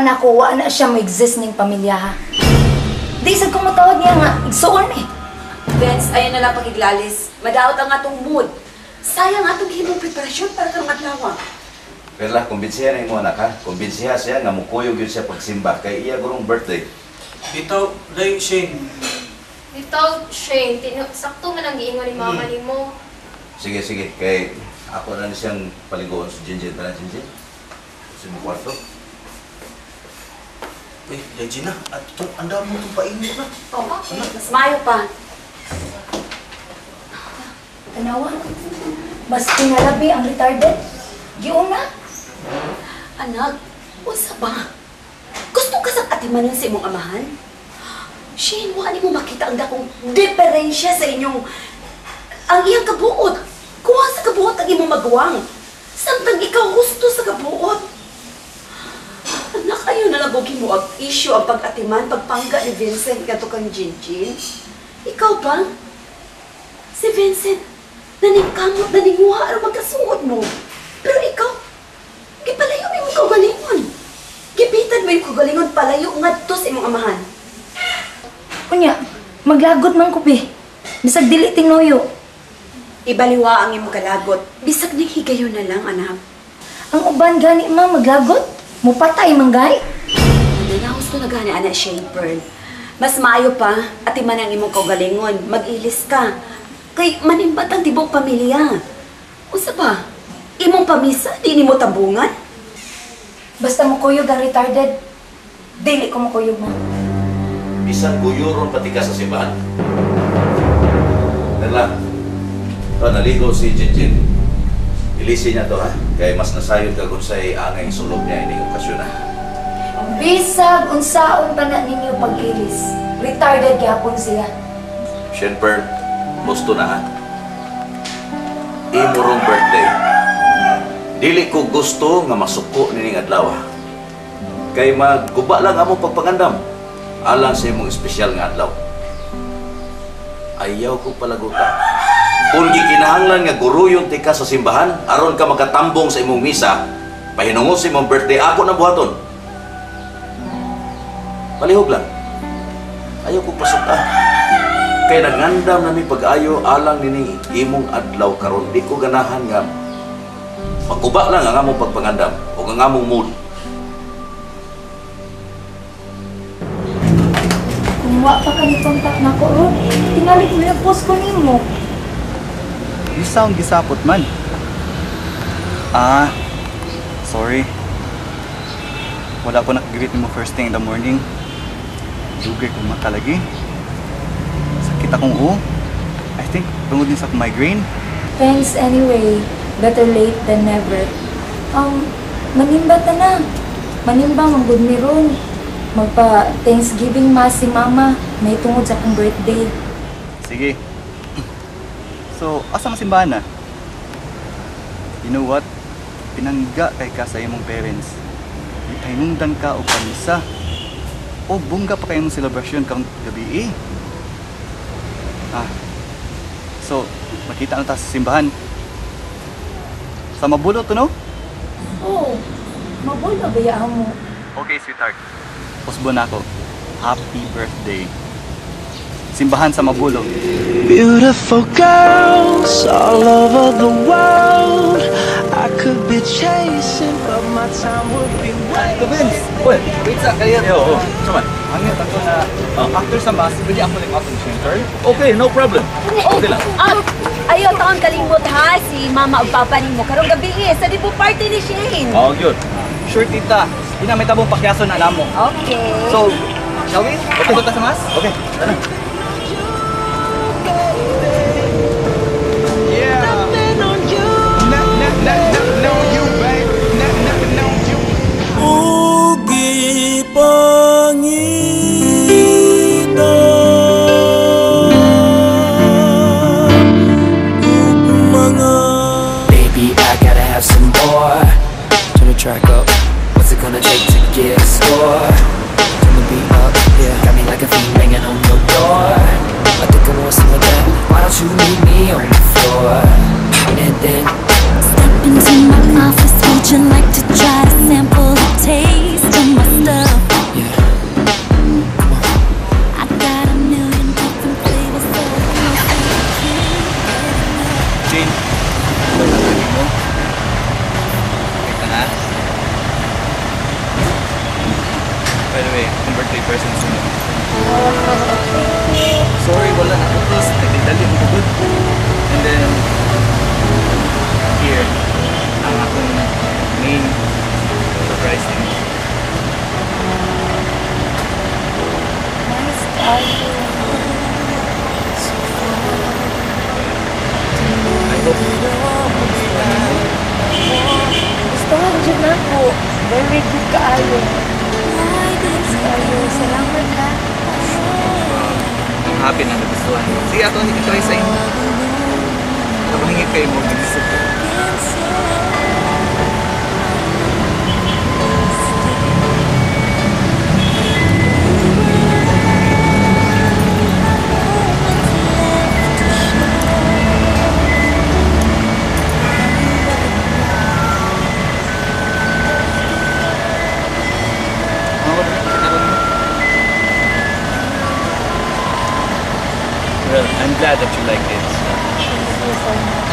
nako, wa na siya mag-exist ning pamilya ha. Di sad ko matawag niya nga, igsuon eh. Vince, ayun na lang pagiglalis. Madaot ang atong mood. Sayang atong himong preparasyon para karong adlaw. Perla, kumbinsiya na yung anak ha. Kumbinsiya siya nga mukuyog yun siya pagsimba kay iya gurong birthday. Dito, Day Shane. Dito, Shane, sakto man ang giingon ni mama ni mo. Sige, sige. Kay ako na siyang paligoon sa Jinjin. Tara, Jinjin. Sa mo kwarto. Eh, Regina, at itong anda mo itong painit na. Oo, mas mayo pa. Tanawa. Mas pinalabi ang retarded. Giuna. Anak, unsa ba? Gusto ka sa atimanon sa imong amahan? Shane, wala mo makita ang dakong diferensya sa inyong ang iyang kabuot. Kuha sa kabuot ang imong magwang. Samtang ikaw gusto sa kabuot. Anak, ayaw na lang mo ang issue ang pag-atiman, pagpangga ni Vincent kato kang Jinjin. Ikaw ba? Si Vincent, naningkamot, naninguha, ano magkasuot mo. Pero ikaw, gipalayo mo yung kagalingon. Gipitan mo yung kagalingon, palayo nga to sa imong amahan. Kunya, maglagot man ko be. Bisag dili tingnoyo. Ibaliwa ang imong kalagot. Bisag ning higayon na lang, anak. Ang uban gani ma maglagot. Mupatay manggay. Nanahos to na gani, anak Shane Pearl. Mas maayo pa, atiman ang imong kagalingon. Mag-ilis ka. Kay manimbat ang tibok pamilya. Unsa ba? Imong pamisa, di ni mo tabungan? Basta mo kuyog ang retarded. Dili ko mo kuyog mo. Bisan guyuron pati ka sa simbahan. Perla, naligo si Jinjin. Ilisin niya to ha. Kaya mas nasayod ka kung sa'y angay sulog niya ining okasyon na. Bisag unsaon pa na ninyo pag-ilis. Retarded gyapon siya. Shenper, gusto na ha. Imo rong birthday. Dili ko gusto nga masuko nining adlaw. Kay magguba lang among pagpangandam. Alang sa imong espesyal nga adlaw. Ayaw ko palagutan. Kung gikinahanglan nga guruyon ti ka sa simbahan, aron ka makatambong sa imong misa, pahinungos sa imong birthday, ako na buhaton. Palihog lang. Ayaw ko pasuka. Kaya nagandam na mi pag-ayo alang nini imong adlaw karon. Di ko ganahan nga maguba lang ang among pagpangandam o ang among mood. Kung wa pa ka ni kontak na ko ron, tingali ko yung post ko nimo. Isa ang gisapot man. Sorry. Wala ko nakagreet mo first thing in the morning. Dugay ko makalagi. Sakit akong I think tungod din sa migraine. Thanks anyway. Better late than never. Manimba ta na. Manimba manggod mi ron. Magpa Thanksgiving mass si mama. May tungod sa akong birthday. Sige. So, asa ang simbahan na? You know what? Pinangga kay ka sa imong parents. Ipahinungdan ka o kamisa. O bungga pa kayong celebration kang gabi So, makita na ta sa simbahan. Sa mabulo to, no? Oh, mabulo ba mo? Okay, sweetheart. Pusbo na ako. Happy birthday. Simbahan sa Mabulo. Beautiful girls all over the world. I could be chasing, but my time would be Ito, Vince! wasted. Wait sa kaya. Oo, saman. Hangit ako na actor sa mas, pwede ako lang audition, sir? Okay, no problem. Okay lang. Ayaw taon kalimot ha, si mama o papa ni mo. Karong gabi sa di po party ni Shane. Oh, yun. Sure, tita. Di na may tabong pakyason na alam mo. Okay. So, shall we? Okay, doon sa mas? Okay, tara. Nothing on you. Nothing on you, babe. Nothing on you. Ugi Baby, I gotta have some more. Turn the track up. What's it gonna take to get a score? Turn the beat up, yeah. Got me like a fiend banging on your door. I think I want some of that. Why don't you meet me on the floor? And then step into my office. Would you like to try to sample the taste of my stuff? Jane, ito na lagi mo. Wait na ha. By the way, ang birthday present sunod. Sorry, wala na utos. Nagdidali mo good. And then, here, ang akong main surprise din. Nice tayo. I hope Gusto nga dyan ako. Very good kaayo. Nice kaayo. Salamat na. I'm happy na nagustuhan mo. Sige, ako try sa inyo. Ako hingit kayo mo, nag-isip ko. Well, I'm glad that you like it. Thank you so much.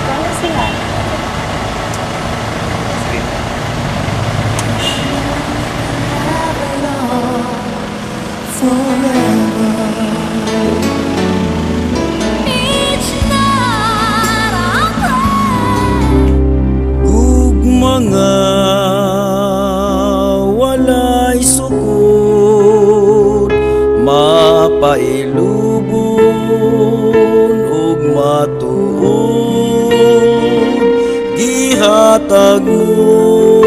Promise nga. Sige. Ug mga walay sukod, mapailubon ug matuod, gihatag mo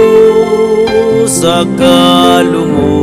sa kalumod.